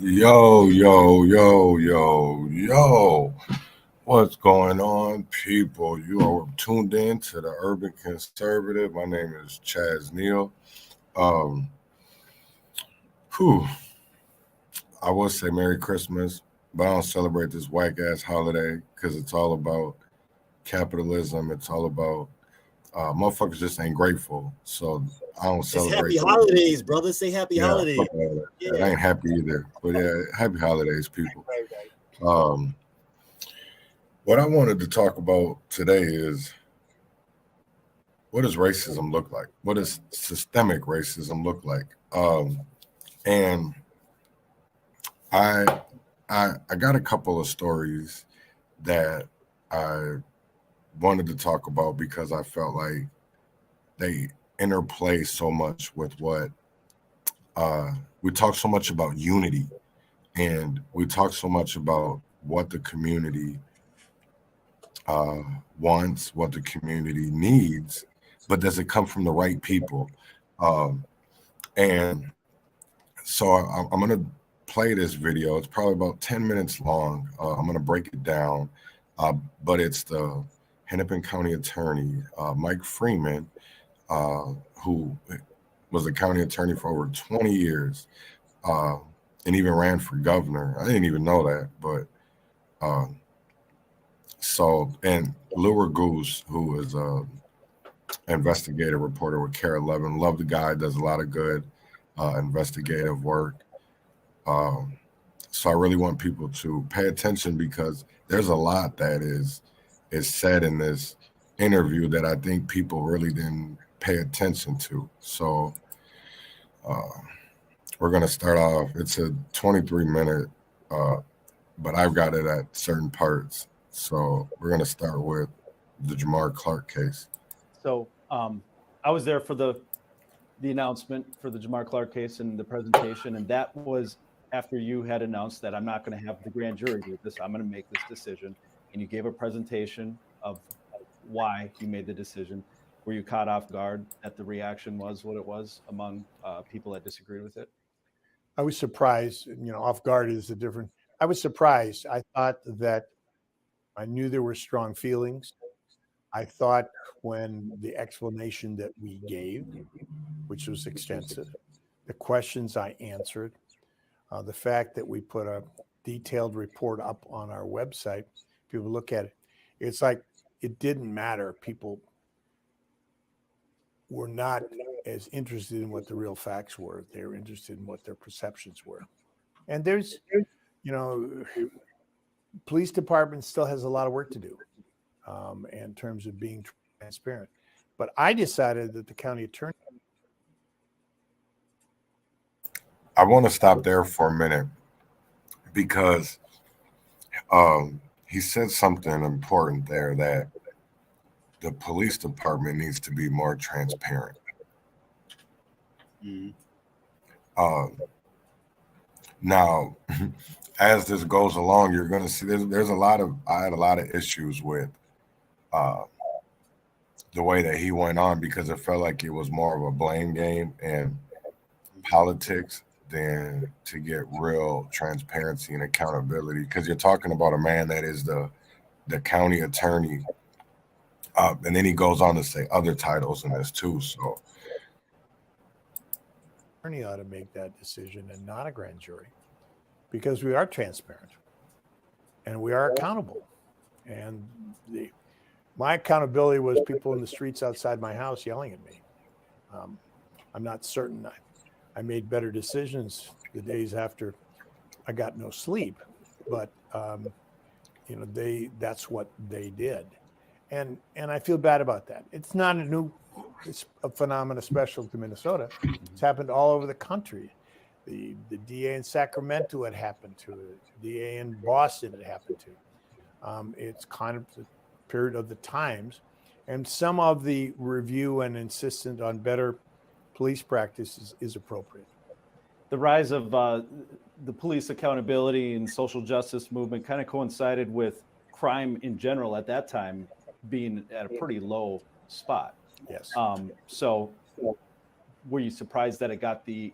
Yo, yo, yo, yo, yo. What's going on, people? You are tuned in to the Urban Conservative. My name is Chaz Neal. Um, whew, I would say Merry Christmas, but I don't celebrate this whack ass holiday because it's all about capitalism. It's all about motherfuckers just ain't grateful. So I don't It's celebrate. happy holidays, brother. Say happy Yeah, holidays. fuck all that. I Yeah. ain't happy either. But yeah, happy holidays, people. Right, right. Um, what I wanted to talk about today is what does racism look like? What does systemic racism look like? And I, I got a couple of stories that I wanted to talk about because I felt like they interplay so much with what we talk so much about unity, and we talk so much about what the community uh, wants, what the community needs, but does it come from the right people? Um, and so I'm going to play this video. It's probably about 10 minutes long. I'm going to break it down, but it's the Hennepin County Attorney, Mike Freeman, uh, who was the county attorney for over 20 years uh, and even ran for governor. I didn't even know that, but uh, and Lure Goose, who is a investigative reporter with Kara Levin. Love the guy, does a lot of good investigative work. Um, so I really want people to pay attention because there's a lot that is said in this interview that I think people really didn't pay attention to. So uh, we're gonna start off. It's a 23-minute, uh, but I've got it at certain parts. So we're gonna start with the Jamar Clark case. So I was there for the announcement for the Jamar Clark case and the presentation, and that was after you had announced that I'm not going to have the grand jury do this. I'm going to make this decision, and you gave a presentation of why you made the decision. Were you caught off guard that the reaction was what it was among people that disagreed with it? I was surprised. Off guard is a different. I was surprised. I thought that I knew there were strong feelings. I thought when the explanation that we gave, which was extensive, the questions I answered, the fact that we put a detailed report up on our website, people look at it, it's like it didn't matter. People were not as interested in what the real facts were. They were interested in what their perceptions were. And there's, police department still has a lot of work to do in terms of being transparent. But I decided that the county attorney. I want to stop there for a minute because he said something important there that the police department needs to be more transparent. Mm-hmm. Now, as this goes along, you're going to see there's I had a lot of issues with the way that he went on because it felt like it was more of a blame game and politics than to get real transparency and accountability. Because you're talking about a man that is the county attorney, and then he goes on to say other titles in this too. So, attorney ought to make that decision and not a grand jury, because we are transparent and we are accountable. And my accountability was people in the streets outside my house yelling at me. I'm not certain I made better decisions the days after I got no sleep, but that's what they did, and I feel bad about that. It's not it's a phenomenon special to Minnesota. It's happened all over the country. The DA in Sacramento had happened to it. The DA in Boston had happened to. It's kind of the period of the times, and some of the review and insistence on better police practices is appropriate. The rise of the police accountability and social justice movement kind of coincided with crime in general at that time being at a pretty low spot. Yes. So were you surprised that it got the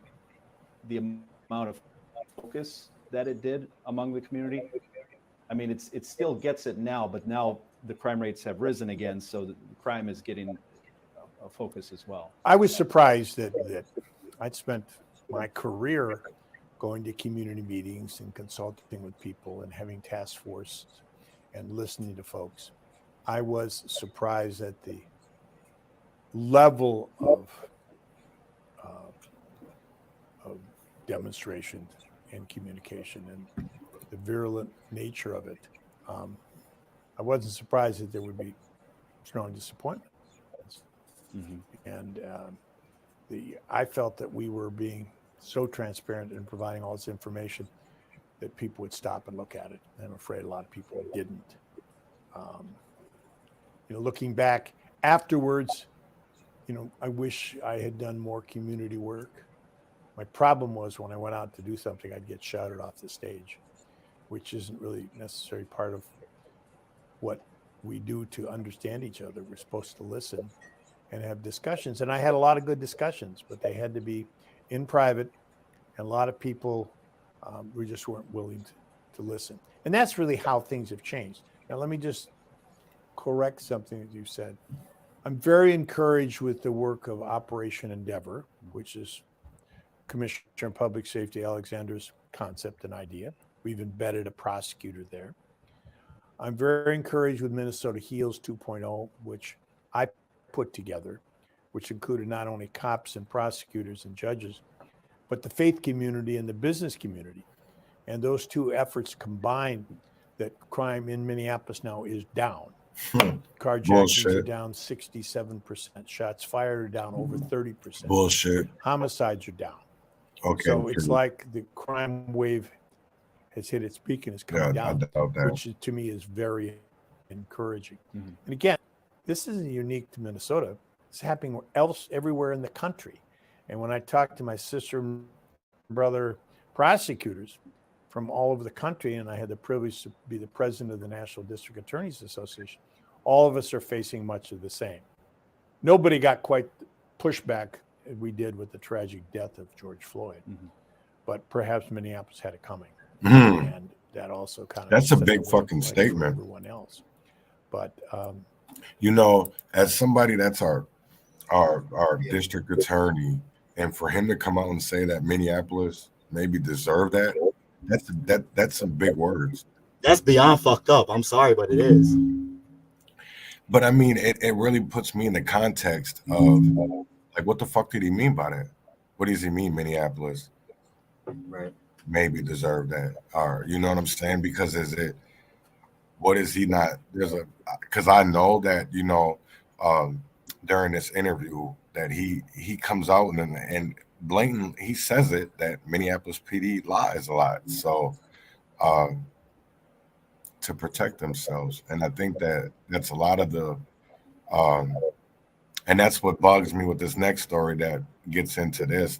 amount of focus that it did among the community? I mean, it still gets it now, but now the crime rates have risen again, so the crime is getting a focus as well. I was surprised that I'd spent my career going to community meetings and consulting with people and having task force and listening to folks. I was surprised at the level of demonstration and communication and the virulent nature of it. I wasn't surprised that there would be strong disappointment. And I felt that we were being so transparent in providing all this information that people would stop and look at it. And I'm afraid a lot of people didn't. Looking back afterwards, I wish I had done more community work. My problem was when I went out to do something, I'd get shouted off the stage, which isn't really necessarily part of what we do to understand each other. We're supposed to listen and have discussions. And I had a lot of good discussions, but they had to be in private. And a lot of people we just weren't willing to listen. And that's really how things have changed. Now, let me just correct something that you said. I'm very encouraged with the work of Operation Endeavor, which is Commissioner of Public Safety Alexander's concept and idea. We've embedded a prosecutor there. I'm very encouraged with Minnesota HEALS 2.0, which I put together, which included not only cops and prosecutors and judges, but the faith community and the business community. And those two efforts combined, that crime in Minneapolis now is down. Carjackings are down 67%. Shots fired are down over 30%. Bullshit. Homicides are down. Okay. So it's like the crime wave has hit its peak and is coming down, which to me is very encouraging. And again, this isn't unique to Minnesota. It's happening everywhere in the country. And when I talk to my sister and brother prosecutors from all over the country, and I had the privilege to be the president of the National District Attorneys Association, all of us are facing much of the same. Nobody got quite the pushback we did with the tragic death of George Floyd, but perhaps Minneapolis had it coming. And that also kind of— That's a big fucking statement. Everyone else. But, as somebody that's our district attorney, and for him to come out and say that Minneapolis maybe deserved that, that's some big words. That's beyond fucked up. I'm sorry, but it is. But I mean, it really puts me in the context of like, what the fuck did he mean by that? What does he mean, Minneapolis? Right. Maybe deserve that, or you know what I'm saying? Because what is he not? Because I know that during this interview that he comes out and blatant, he says it that Minneapolis PD lies a lot, so to protect themselves, and I think that's a lot of the and that's what bugs me with this next story that gets into this.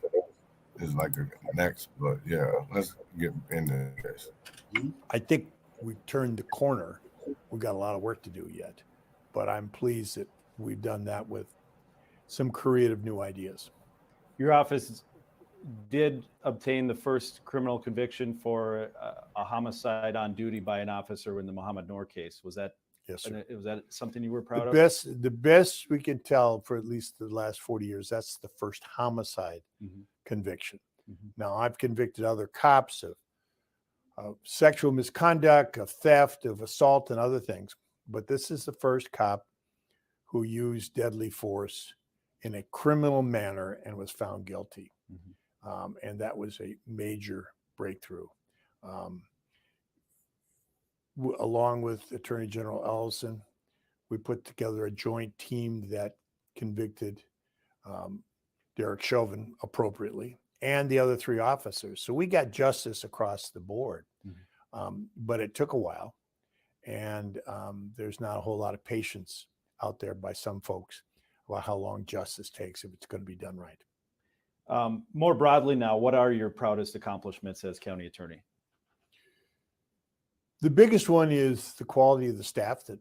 Is like the next, but yeah, let's get into this. I think we turned the corner. We got a lot of work to do yet, but I'm pleased that we've done that with some creative new ideas. Your office did obtain the first criminal conviction for a homicide on duty by an officer in the Muhammad Noor case. Was that— Yes, sir. Was that something you were proud of? The best we can tell for at least the last 40 years, that's the first homicide conviction. Now, I've convicted other cops of sexual misconduct, of theft, of assault, and other things. But this is the first cop who used deadly force in a criminal manner and was found guilty. And that was a major breakthrough. Along with Attorney General Ellison, we put together a joint team that convicted Derek Chauvin appropriately and the other three officers. So we got justice across the board, but it took a while. And there's not a whole lot of patience out there by some folks about how long justice takes if it's going to be done right. More broadly now, what are your proudest accomplishments as county attorney? The biggest one is the quality of the staff that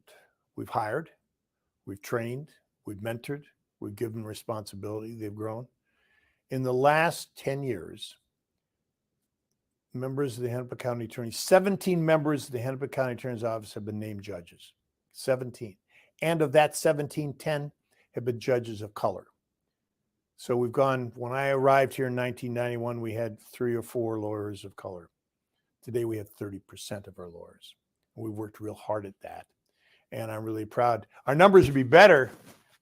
we've hired, we've trained, we've mentored, we've given responsibility, they've grown. In the last 10 years, members of the Hennepin County Attorney, 17 members of the Hennepin County Attorney's Office have been named judges. 17. And of that 17, 10 have been judges of color. So we've gone, when I arrived here in 1991, we had 3 or 4 lawyers of color. Today we have 30% of our lawyers. We worked real hard at that. And I'm really proud. Our numbers would be better,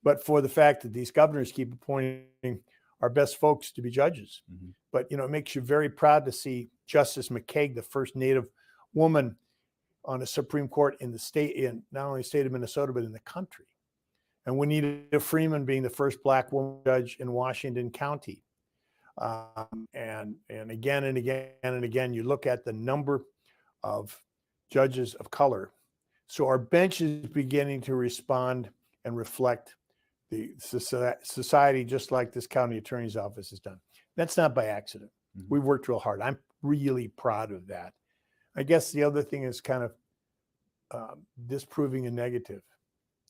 but for the fact that these governors keep appointing our best folks to be judges. Mhm. But, it makes you very proud to see Justice McCaig, the first Native woman on the Supreme Court in the state, in not only the state of Minnesota, but in the country. And Juanita Freeman being the first Black woman judge in Washington County. And again and again and again, you look at the number of judges of color. So our bench is beginning to respond and reflect the society, just like this county attorney's office has done. That's not by accident. Mhm. We worked real hard. I'm really proud of that. I guess the other thing is kind of disproving a negative.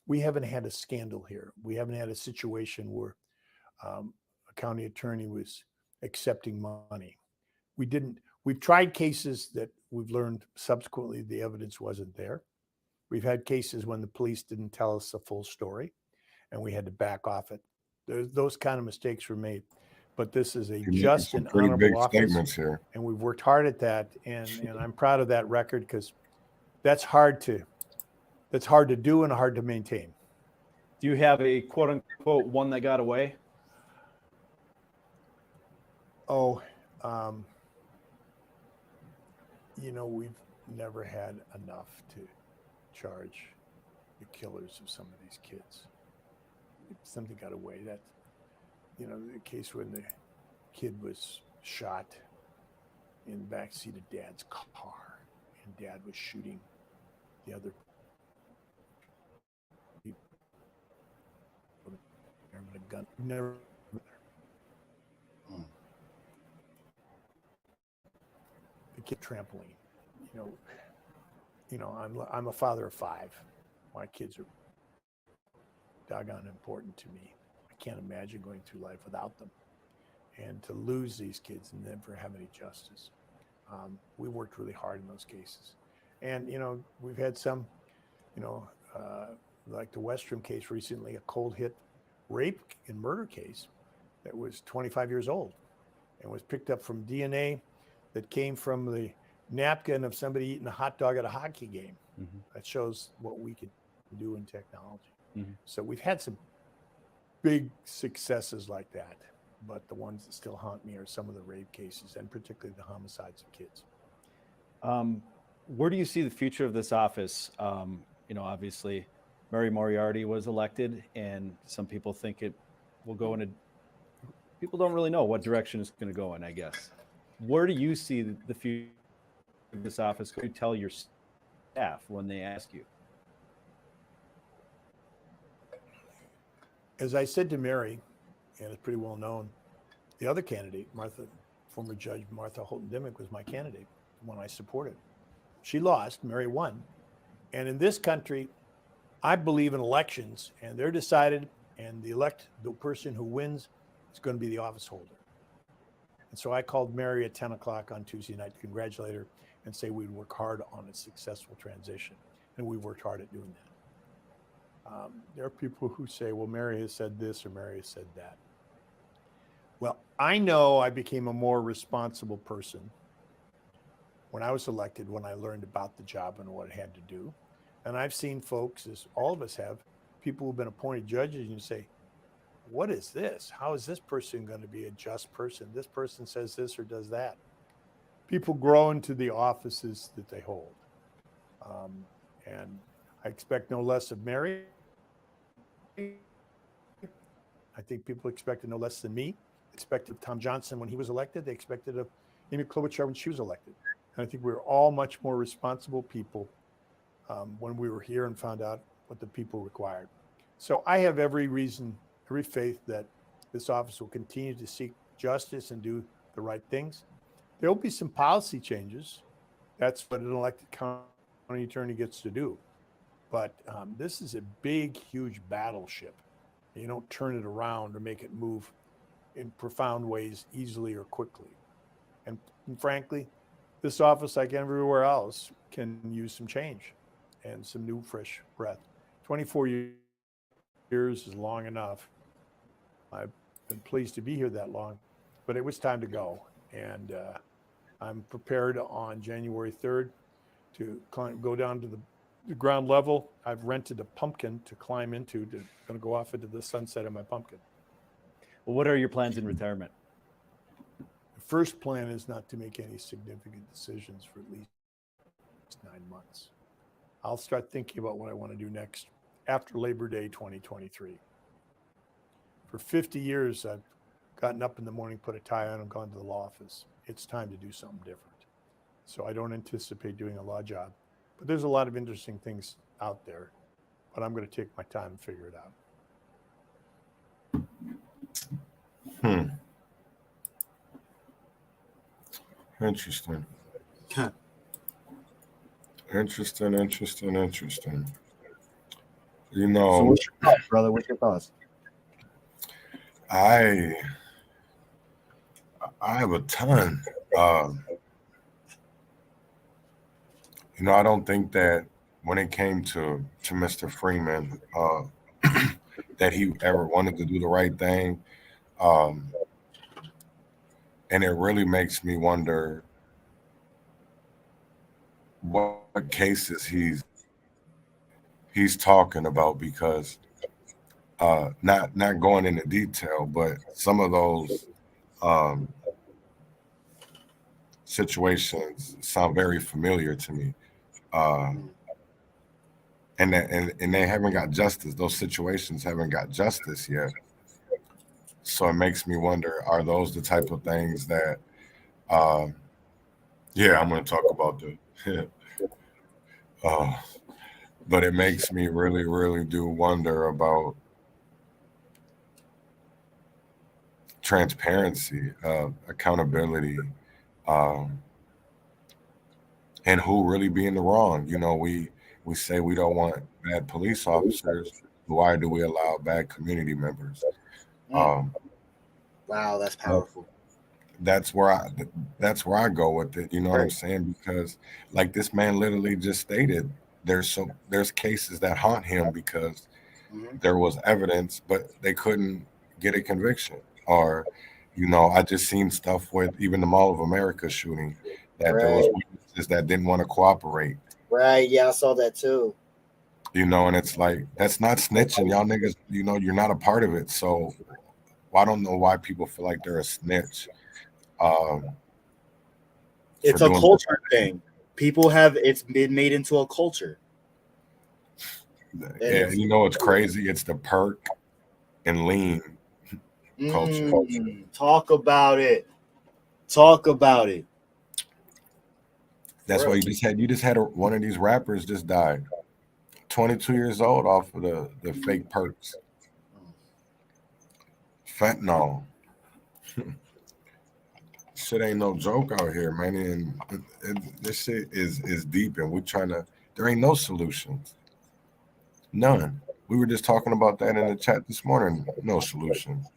We haven't had a scandal here. We haven't had a situation where a county attorney was accepting money. We've tried cases that we've learned subsequently the evidence wasn't there. We've had cases when the police didn't tell us the full story and we had to back off it. Those kind of mistakes were made. But this is a You're making just some and pretty big honorable office. statements here. And we've worked hard at that. And I'm proud of that record because that's hard to do and hard to maintain. Do you have a quote unquote one that got away? Oh, we've never had enough to charge the killers of some of these kids. Something got away. That, the case when the kid was shot in the backseat of Dad's car, and Dad was shooting the other people with a gun. Never. The kid trampoline. I'm a father of 5. My kids are doggone important to me. I can't imagine going through life without them. And to lose these kids and never have any justice. We worked really hard in those cases. And, we've had some, like the Westrom case recently, a cold hit rape and murder case that was 25 years old and was picked up from DNA that came from the napkin of somebody eating a hot dog at a hockey game. Mm-hmm. That shows what we could do in technology. Mm-hmm. So we've had some big successes like that, but the ones that still haunt me are some of the rape cases and particularly the homicides of kids. Where do you see the future of this office? Obviously Mary Moriarty was elected and some people think it will go in people don't really know what direction it's going to go in, I guess. Where do you see the future of this office? Could you tell your staff when they ask you? As I said to Mary, and it's pretty well known, the other candidate, former Judge Martha Holton Dimick, was my candidate, the one I supported. She lost, Mary won. And in this country, I believe in elections, and they're decided, and the person who wins is going to be the office holder. And so I called Mary at 10 o'clock on Tuesday night to congratulate her and say we'd work hard on a successful transition. And we worked hard at doing that. There are people who say, well, Mary has said this or Mary has said that. Well, I know I became a more responsible person when I was elected, when I learned about the job and what it had to do. And I've seen folks, as all of us have, people who've been appointed judges, and you say, what is this? How is this person going to be a just person? This person says this or does that. People grow into the offices that they hold. And I expect no less of Mary. I think people expected no less than me. Expected of Tom Johnson when he was elected. They expected of Amy Klobuchar when she was elected. And I think we were all much more responsible people when we were here and found out what the people required. So I have every reason, every faith that this office will continue to seek justice and do the right things. There will be some policy changes. That's what an elected county attorney gets to do. But this is a big, huge battleship. You don't turn it around or make it move in profound ways easily or quickly. And frankly, this office, like everywhere else, can use some change and some new, fresh breath. 24 years is long enough. I've been pleased to be here that long, but it was time to go. And I'm prepared on January 3rd to go down to the ground level. I've rented a pumpkin to climb into, going to go off into the sunset of my pumpkin. Well, what are your plans in retirement? The first plan is not to make any significant decisions for at least 9 months. I'll start thinking about what I want to do next after Labor Day 2023. For 50 years, I've gotten up in the morning, put a tie on, and gone to the law office. It's time to do something different. So I don't anticipate doing a law job, but there's a lot of interesting things out there, but I'm going to take my time and figure it out. Interesting. Huh. Interesting. You So know, what's your thoughts, brother? What's your thoughts? I have a ton. You know, I don't think that when it came to Mr. Freeman, that he ever wanted to do the right thing. And it really makes me wonder what cases he's talking about, because not going into detail, but some of those situations sound very familiar to me. And they haven't got justice. Those situations haven't got justice yet. So it makes me wonder, are those the type of things that, yeah, I'm going to talk about but it makes me really, really do wonder about transparency, accountability, and who really be in the wrong. You know, we say we don't want bad police officers. Why do we allow bad community members? Wow, that's powerful. That's where I go with it. You know what I'm saying? Because like this man literally just stated, there's cases that haunt him because there was evidence, but they couldn't get a conviction. Or, you know, I just seen stuff with even the Mall of America shooting that there was witnesses that didn't want to cooperate. Right. Yeah, I saw that too. You know, and it's like, that's not snitching. Y'all niggas, you know, you're not a part of it. So I don't know why people feel like they're a snitch. It's a culture thing. People it's been made into a culture. Yeah, you know, it's crazy. It's the perk and lean culture. Talk about it. That's why you just had one of these rappers just died, 22 years old, off of the fake perks, fentanyl. Shit ain't no joke out here, man. And this shit is deep, and there ain't no solutions. None. We were just talking about that in the chat this morning. No solutions.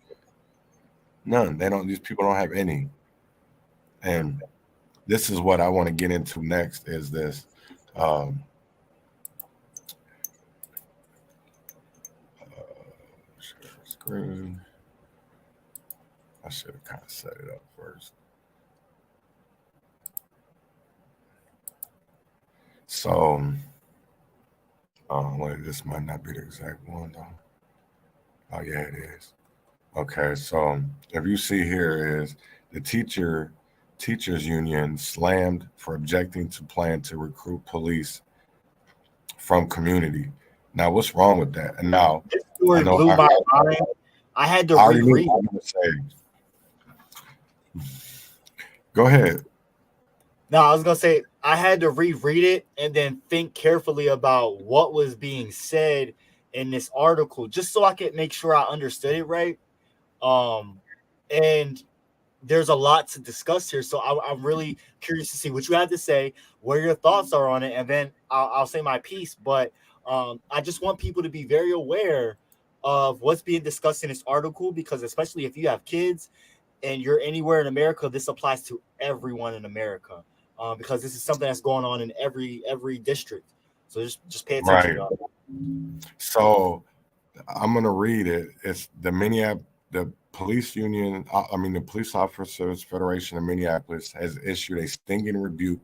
None. These people don't have any. And this is what I want to get into next, is this. Share screen. I should have kind of set it up first. So, wait, this might not be the exact one though. Oh yeah, it is. Okay, so if you see here is the teachers union slammed for objecting to plan to recruit police from community. Now, what's wrong with that? And now, this story blew my mind. I had to reread it. Go ahead. No, I was gonna say I had to reread it and then think carefully about what was being said in this article, just so I could make sure I understood it right. And there's a lot to discuss here, so I'm really curious to see what you have to say, where your thoughts are on it, and then I'll say my piece. But I just want people to be very aware of what's being discussed in this article, because especially if you have kids and you're anywhere in America, this applies to everyone in America. because this is something that's going on in every district. So just pay attention, Right. y'all. So I'm gonna read it. It's the police union. I mean, the Police Officers Federation of Minneapolis has issued a stinging rebuke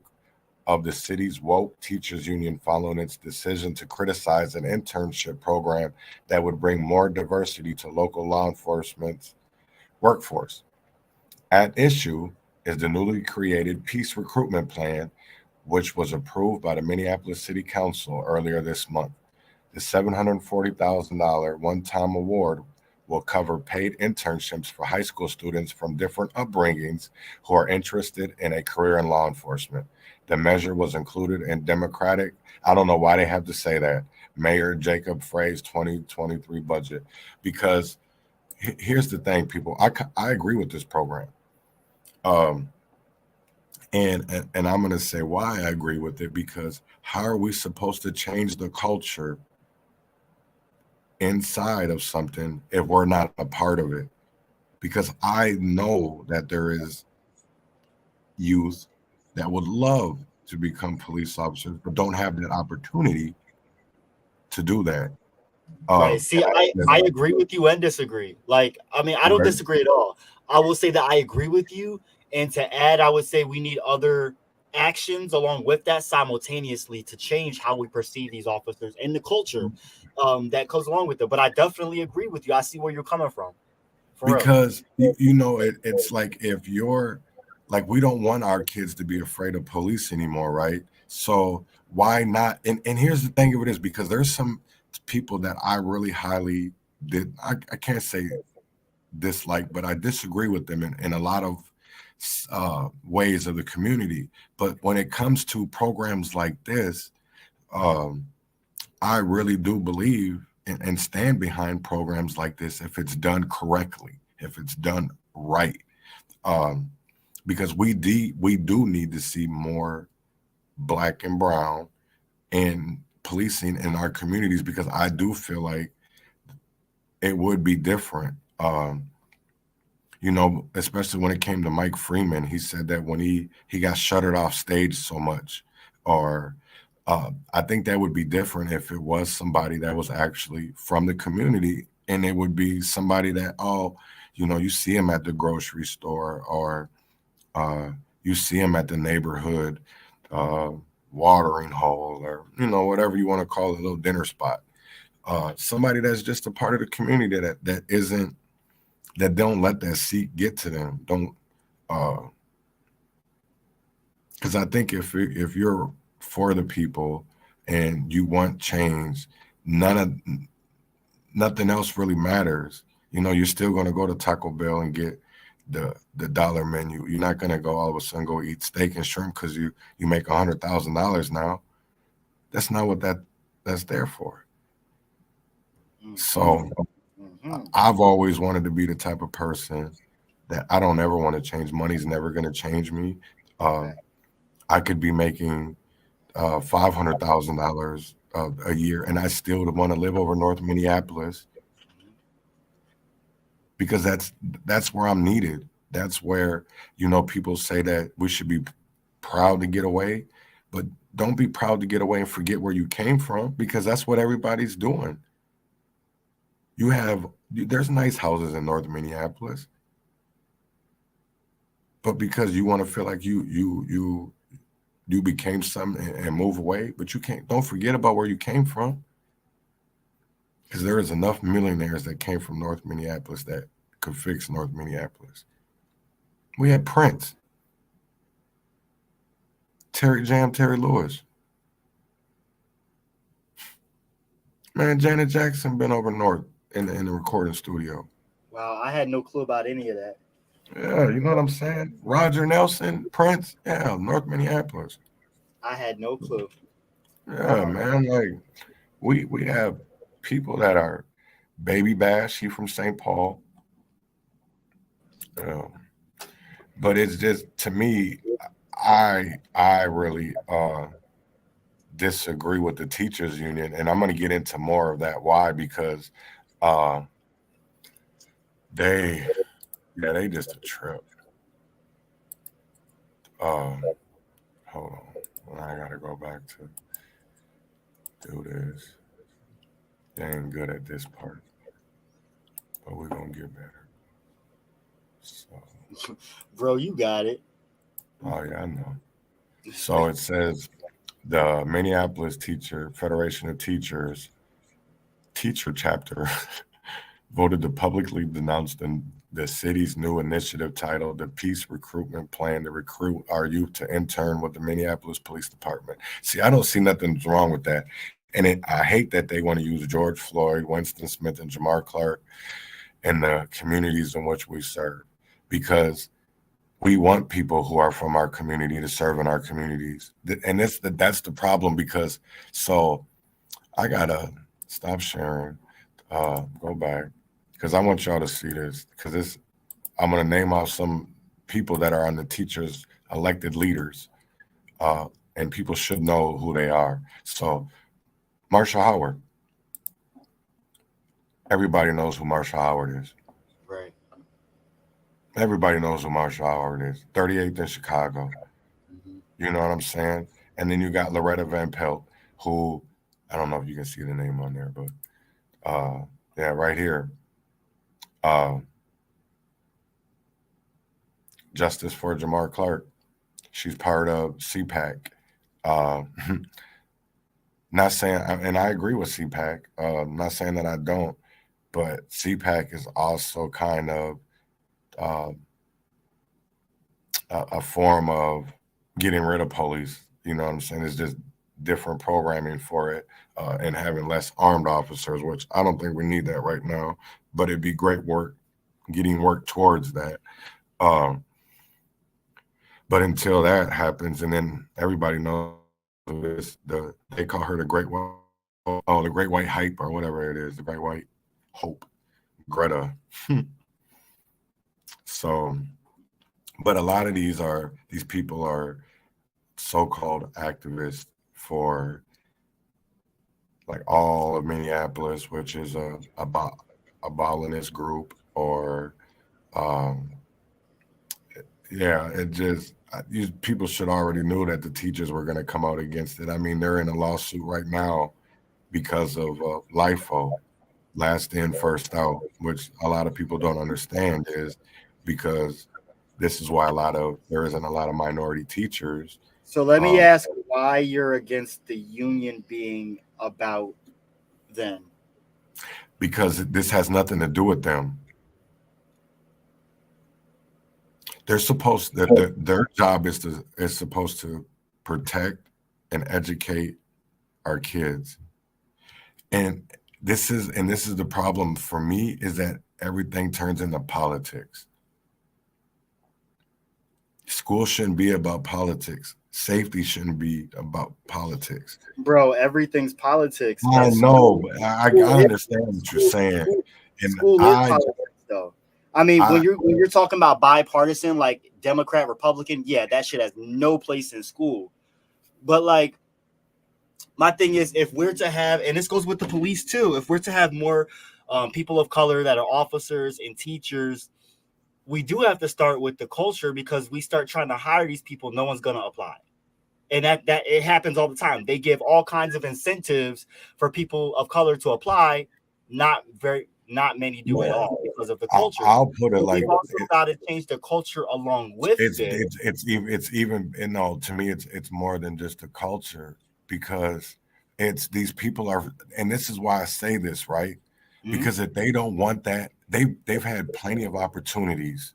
of the city's woke teachers union following its decision to criticize an internship program that would bring more diversity to local law enforcement's workforce. At issue is the newly created Peace Recruitment Plan, which was approved by the Minneapolis City Council earlier this month. The $740,000 one-time award will cover paid internships for high school students from different upbringings who are interested in a career in law enforcement. The measure was included in Democratic, I don't know why they have to say that, Mayor Jacob Frey's 2023 budget. Because here's the thing, people, I agree with this program. And I'm going to say why I agree with it, because how are we supposed to change the culture inside of something if we're not a part of it? Because I know that there is youth that would love to become police officers but don't have that opportunity to do that. Right. See, I agree with you and disagree. Like, I mean, I don't Right. disagree at all. I will say that I agree with you. And to add, I would say we need other actions along with that simultaneously to change how we perceive these officers and the culture that goes along with it. But I definitely agree with you. I see where you're coming from. For real. Because it's like, if you're like, we don't want our kids to be afraid of police anymore, right? So why not? And here's the thing of it is, because there's some people that I really highly I can't say dislike, but I disagree with them in a lot of ways of the community. But when it comes to programs like this, I really do believe and stand behind programs like this if it's done correctly, if it's done right. Because we do need to see more Black and brown in policing in our communities, because I do feel like it would be different. Especially when it came to Mike Freeman, he said that when he got shuttered off stage so much, or I think that would be different if it was somebody that was actually from the community, and it would be somebody that, you see him at the grocery store, or you see him at the neighborhood watering hole, or whatever you want to call it, a little dinner spot. Somebody that's just a part of the community that don't let that seat get to them. Don't, because I think if you're for the people and you want change, nothing else really matters. You're still going to go to Taco Bell and get the dollar menu. You're not going to go all of a sudden go eat steak and shrimp because you make $100,000 now. That's not what that's there for. So I've always wanted to be the type of person that I don't ever want to change. Money's never going to change me. I could be making $500,000 a year, and I still want to live over North Minneapolis, because that's where I'm needed. That's where, people say that we should be proud to get away, but don't be proud to get away and forget where you came from, because that's what everybody's doing. There's nice houses in North Minneapolis, but because you want to feel like you became something and move away, but you can't. Don't forget about where you came from, because there is enough millionaires that came from North Minneapolis that could fix North Minneapolis. We had Prince, Terry Lewis. Man, Janet Jackson been over north in the recording studio. Wow, I had no clue about any of that. Yeah, you know what I'm saying? Roger Nelson, Prince, North Minneapolis. I had no clue. Yeah, man. Like, we have people that are Baby Bash, he from St. Paul. But it's just, to me, I really disagree with the teachers union, and I'm going to get into more of that. Why? Because they just a trip. Hold Hold on. I gotta go back to do this. They ain't good at this part, but we're gonna get better. So, Bro, you got it. oh yeah, I know. So it says the Minneapolis Federation of Teachers teacher chapter voted to publicly denounce the city's new initiative titled the Peace Recruitment Plan to recruit our youth to intern with the Minneapolis Police Department. See, I don't see nothing wrong with that. And I hate that they want to use George Floyd, Winston Smith, and Jamar Clark in the communities in which we serve, because we want people who are from our community to serve in our communities. And that's the problem, because so I gotta stop sharing, go back, because I want y'all to see this, because I'm gonna name off some people that are on the teachers' elected leaders, and people should know who they are. So Marshall Howard, everybody knows who Marshall Howard is. Right. Everybody knows who Marshall Howard is. 38th in Chicago. Mhm. You know what I'm saying? And then you got Loretta Van Pelt, who, I don't know if you can see the name on there, but yeah, right here. Justice for Jamar Clark. She's part of CPAC. Not saying, and I agree with CPAC. Not saying that I don't, but CPAC is also kind of a form of getting rid of police. You know what I'm saying? It's just different programming for it, and having less armed officers, which I don't think we need that right now, but it'd be great work, getting work towards that. But until that happens, and then everybody knows this, they call her the Great White Hype, or whatever it is, the Great White Hope, Greta. So, but a lot of these people are so-called activists for like all of Minneapolis, which is a abolitionist group, or yeah, it just people should already knew that the teachers were going to come out against it. I mean, they're in a lawsuit right now because of LIFO, last in, first out, which a lot of people don't understand, is because this is why there isn't a lot of minority teachers. So let me ask why you're against the union being about them. Because this has nothing to do with them. They're supposed their job is supposed to protect and educate our kids. And this is the problem for me, is that everything turns into politics. School shouldn't be about politics. Safety shouldn't be about politics. Bro, everything's politics. I know, but I understand what you're saying. And School is politics, though. I mean, when you're talking about bipartisan, like Democrat, Republican, yeah, that shit has no place in school. But like, my thing is, if we're to have, and this goes with the police too, if we're to have more people of color that are officers and teachers, we do have to start with the culture, because we start trying to hire these people, no one's going to apply. And that it happens all the time. They give all kinds of incentives for people of color to apply. Not many do at all, because of the culture. I'll put it like, we've also got to change the culture along with it. It's even, you know, to me, it's more than just the culture, because it's these people are, and this is why I say this, right? Mm-hmm. Because if they don't want that, they've had plenty of opportunities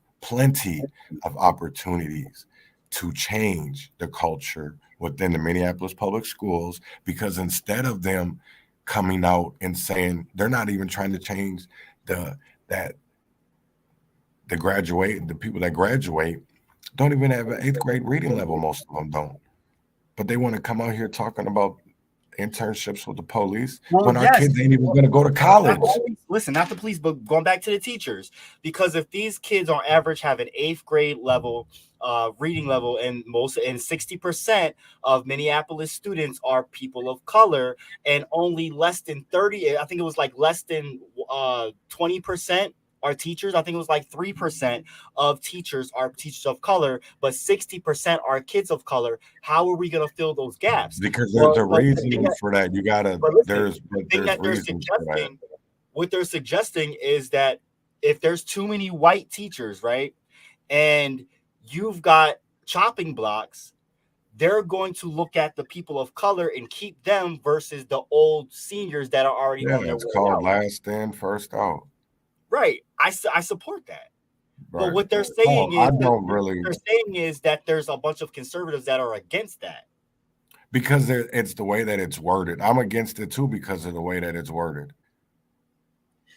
to change the culture within the Minneapolis public schools, because instead of them coming out and saying, they're not even trying to change the people that graduate don't even have an 8th grade reading level. Most of them don't, but they want to come out here talking about internships with the police when our kids ain't even going to go to college. Not the police, but going back to the teachers, because if these kids on average have an 8th grade level reading level, and 60% of Minneapolis students are people of color, and only less than 30, I think it was like less than 20% are teachers. I think it was like 3% of teachers are teachers of color, but 60% are kids of color. How are we going to fill those gaps? Because there's a But the thing reasoning that, for that. You gotta but listen, there's the but thing there's that they're reasons for that. suggesting, what they're suggesting is that if there's too many white teachers, right, and you've got chopping blocks, they're going to look at the people of color and keep them versus the old seniors that are already Yeah, on their it's way called out. last in, first out. Right. I support that. But Right. what they're saying I is don't really, they're saying is that there's a bunch of conservatives that are against that. because it's the way that it's worded. I'm against it too because of the way that it's worded.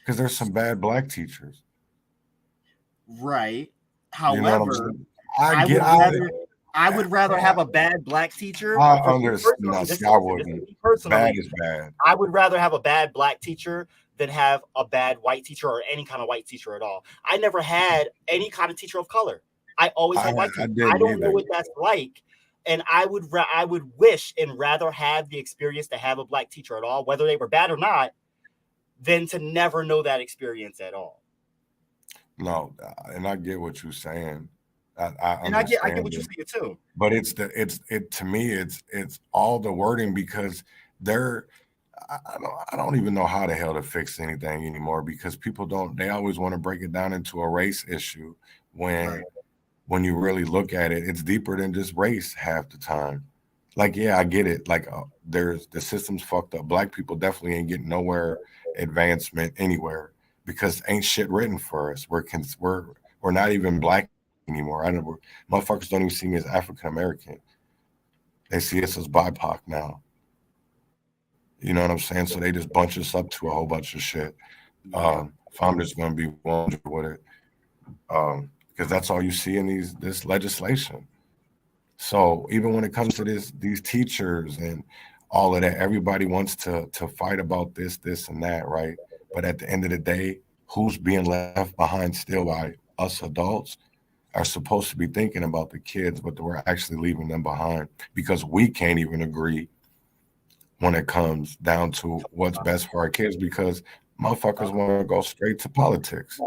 Because there's some bad black teachers. Right. You know what I'm However, saying? I would rather have a bad black teacher. I For me understand. personally, No, this see, is I me wouldn't. personally, Bad is bad. I would rather have a bad black teacher than have a bad white teacher or any kind of white teacher at all. I never had any kind of teacher of color. I always had white teachers. I don't know what that's like. And I would wish and rather have the experience to have a black teacher at all, whether they were bad or not, than to never know that experience at all. No, and I get what you're saying. I get what you're saying too. But to me, it's all the wording, because I don't even know how the hell to fix anything anymore, because they always want to break it down into a race issue when you really look at it, it's deeper than just race half the time. Like, yeah, I get it. Like, the system's fucked up. Black people definitely ain't getting nowhere advancement anywhere because ain't shit written for us. We're not even black anymore. Motherfuckers don't even see me as African American. They see us as BIPOC now. You know what I'm saying? So they just bunch us up to a whole bunch of shit. If I'm just gonna be one with it, because that's all you see in this legislation. So even when it comes to these teachers and all of that, everybody wants to fight about this, and that, right? But at the end of the day, who's being left behind still by us adults are supposed to be thinking about the kids, but we're actually leaving them behind because we can't even agree when it comes down to what's best for our kids, because motherfuckers want to go straight to politics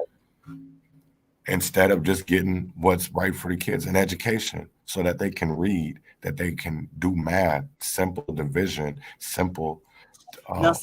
instead of just getting what's right for the kids in education so that they can read, that they can do math, simple division, simple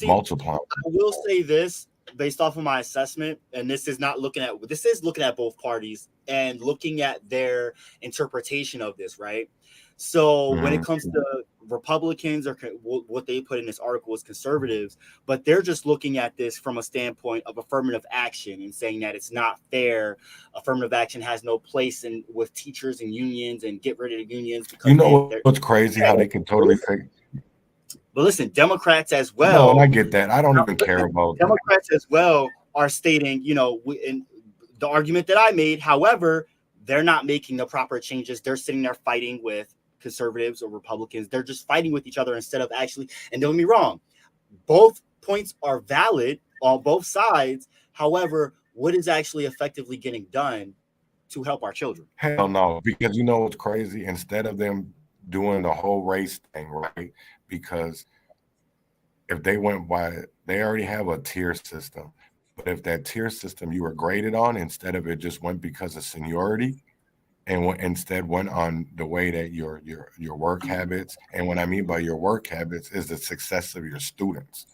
multiplying. I will say this based off of my assessment, and this is looking at both parties and looking at their interpretation of this, right? So when it comes to Republicans, or what they put in this article is conservatives, but they're just looking at this from a standpoint of affirmative action and saying that it's not fair. Affirmative action has no place with teachers and unions, and get rid of the unions. Because you know what's crazy? How they can totally fake. But listen, Democrats as well. No, and I get that. I don't even care about Democrats as well are stating, in the argument that I made. However, they're not making the proper changes. They're sitting there fighting with conservatives or Republicans. They're just fighting with each other instead of actually, and don't get me wrong, both points are valid on both sides. However, what is actually effectively getting done to help our children? Hell no, because you know what's crazy? Instead of them doing the whole race thing, right? Because if they went by, they already have a tier system. But if that tier system you were graded on, instead of it just went because of seniority, and instead went on the way that your work habits, and what I mean by your work habits is the success of your students.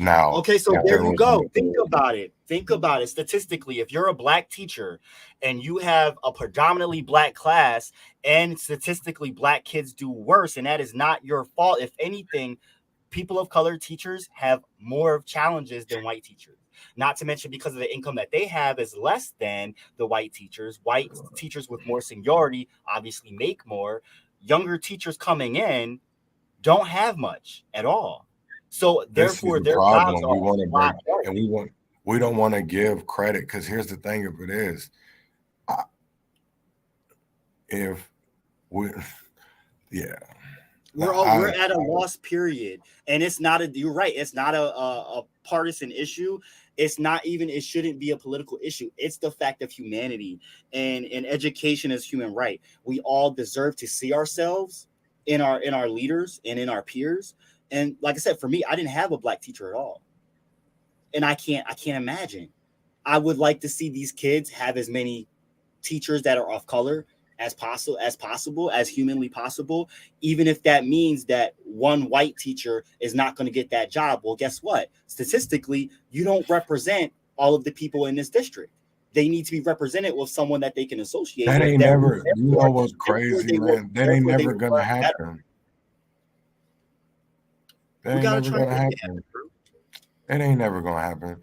Now, okay, so there you go. Think about it. Statistically, if you're a black teacher and you have a predominantly black class, and statistically black kids do worse, and that is not your fault. If anything, people of color teachers have more challenges than white teachers. Not to mention, because of the income that they have is less than the white teachers. White teachers with more seniority obviously make more. Younger teachers coming in don't have much at all. So therefore, their jobs are we don't want to give credit, because here's the thing of it is, we're at a loss period, and it's not you're right. It's not a partisan issue. It's not even, it shouldn't be a political issue. It's the fact of humanity, and education is human right. We all deserve to see ourselves in our leaders and in our peers. And like I said, for me, I didn't have a black teacher at all. And I can't imagine. I would like to see these kids have as many teachers that are of color as possible, as humanly possible, even if that means that one white teacher is not going to get that job. Well, guess what? Statistically, you don't represent all of the people in this district. They need to be represented with someone that they can associate That with. ain't never, you know what's crazy, man? That ain't never gonna happen. That ain't never gonna happen. That ain't never gonna happen.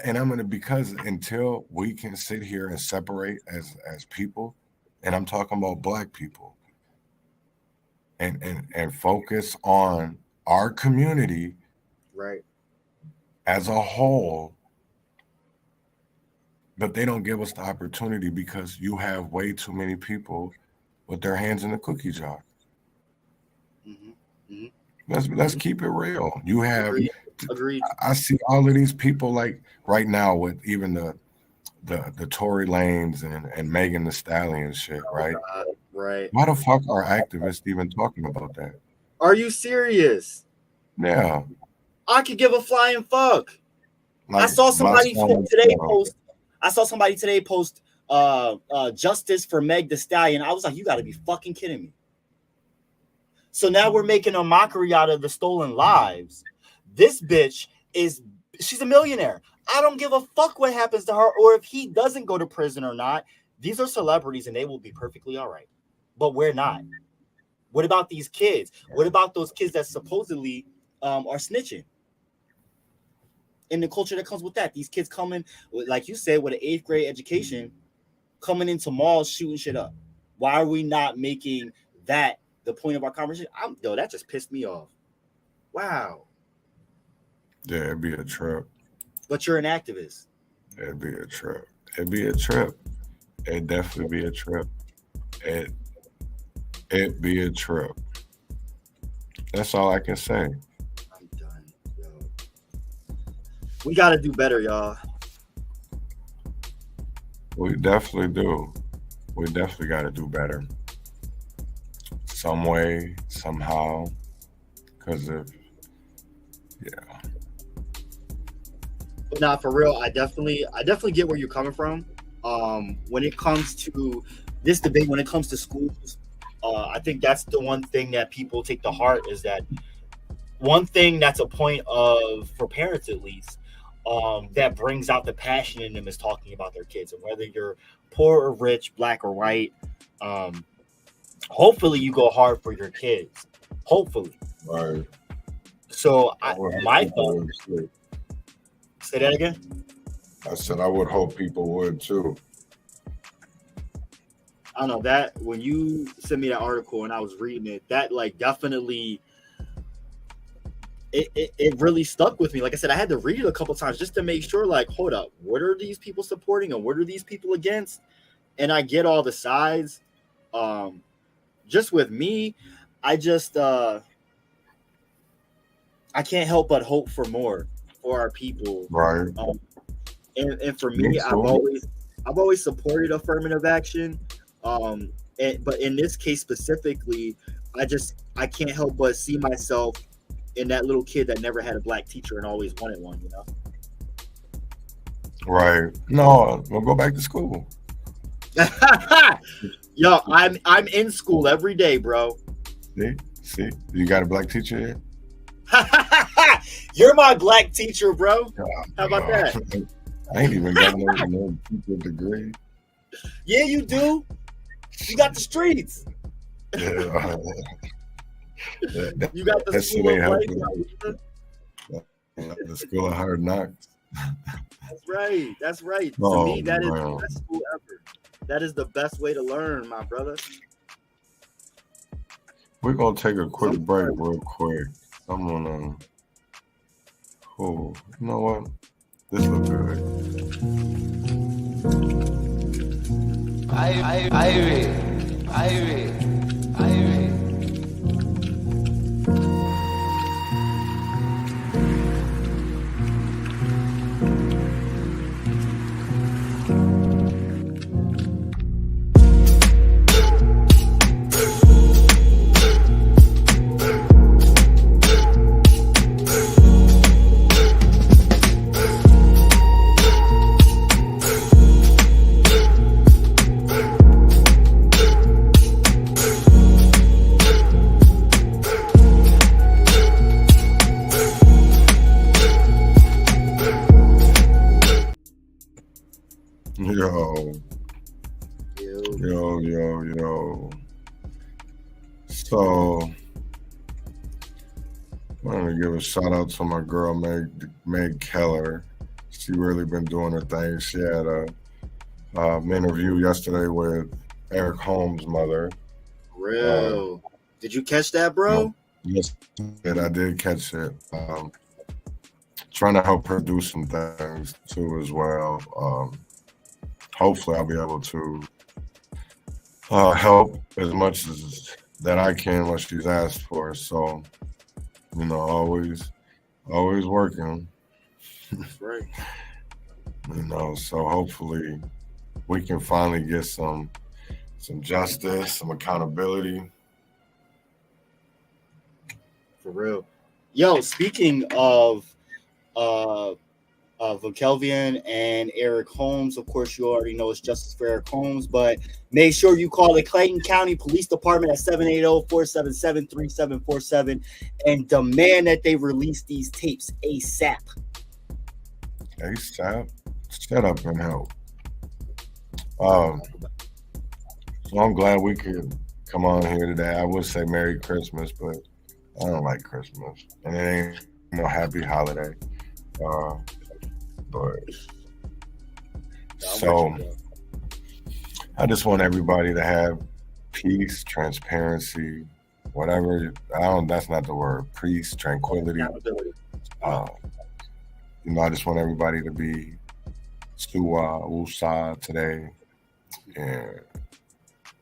And I'm gonna, because until we can sit here and separate as people, and I'm talking about Black people, and focus on our community, right, as a whole, but they don't give us the opportunity because you have way too many people with their hands in the cookie jar. Mm-hmm. Let's keep it real. You have agreed. I see all of these people, like right now with even the Tory Lanez and Megan Thee Stallion shit, right? Right. Why the fuck are activists even talking about that? Are you serious? Yeah. I could give a flying fuck. Like, I saw somebody today post justice for Meg Thee Stallion. I was like, you got to be fucking kidding me. So now we're making a mockery out of the stolen lives. This bitch she's a millionaire. I don't give a fuck what happens to her or if he doesn't go to prison or not. These are celebrities and they will be perfectly all right. But we're not. What about these kids? What about those kids that supposedly are snitching? And the culture that comes with that. These kids coming, like you said, with an 8th grade education, coming into malls, shooting shit up. Why are we not making that the point of our conversation? That just pissed me off. Wow. Yeah, it'd be a trip. But you're an activist. It'd be a trip. It'd be a trip. It'd definitely be a trip. It'd be a trip. That's all I can say. I'm done, yo. We got to do better, y'all. We definitely do. We definitely got to do better. Some way, somehow. Because yeah. But not for real. I definitely get where you're coming from. When it comes to this debate, when it comes to schools, I think that's the one thing that people take to heart, is that one thing that's a point of, for parents at least, that brings out the passion in them is talking about their kids. And whether you're poor or rich, Black or white, hopefully you go hard for your kids. Hopefully. Right. So my thought. Say that again. I said I would hope people would too. I don't know, that when you sent me that article and I was reading it, that like definitely it really stuck with me. Like I said, I had to read it a couple times just to make sure, like, hold up, what are these people supporting and what are these people against? And I get all the sides. Just with me, I can't help but hope for more for our people. Right. And for me, I've always supported affirmative action. But in this case specifically, I can't help but see myself in that little kid that never had a Black teacher and always wanted one, you know? Right. No, we'll go back to school. Yo, I'm in school every day, bro. See, you got a Black teacher here? You're my Black teacher, bro. How about that? I ain't even got no teacher degree. Yeah, you do. You got the streets. Yeah. You got the school of life. The school of hard knocks. That's right. Oh, to me, that is man. the best school ever. That is the best way to learn, my brother. We're gonna take a quick break real quick. I'm gonna you know what? This looks good. Highway. So I want to give a shout out to my girl Meg Keller. She really been doing her thing. She had an interview yesterday with Eric Holmes' mother. Real. Did you catch that, bro? Yes, and I did catch it. Trying to help her do some things too as well. Hopefully, I'll be able to help as much as that I can what she's asked for. So, always working. That's right. So hopefully we can finally get some justice, some accountability. For real. Yo, speaking of Kelvian and Eric Holmes, of course, you already know it's justice for Eric Holmes, but make sure you call the Clayton County Police Department at 780-477-3747 and demand that they release these tapes ASAP. ASAP, shut up and help. So I'm glad we could come on here today. I would say Merry Christmas, but I don't like Christmas, and it ain't no happy holiday. But so I just want everybody to have peace, transparency, whatever. That's not the word. Peace, tranquility. I just want everybody to be suwa, usa today, and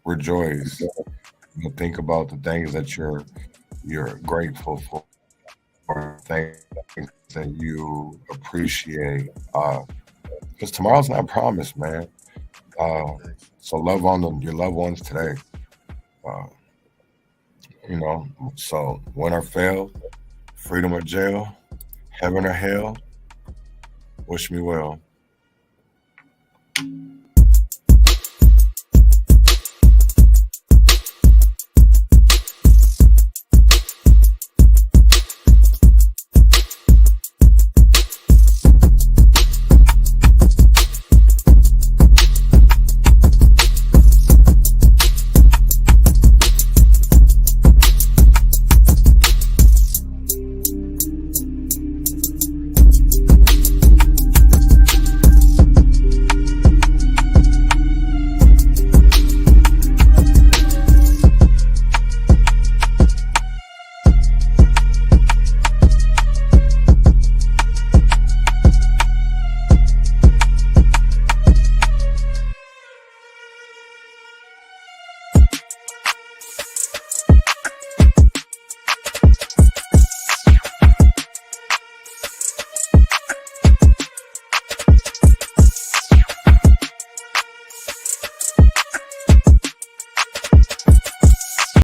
rejoice. Think about the things that you're grateful for, or things that you appreciate. Because tomorrow's not promised, man. So love on your loved ones today. So win or fail, freedom or jail, heaven or hell, wish me well.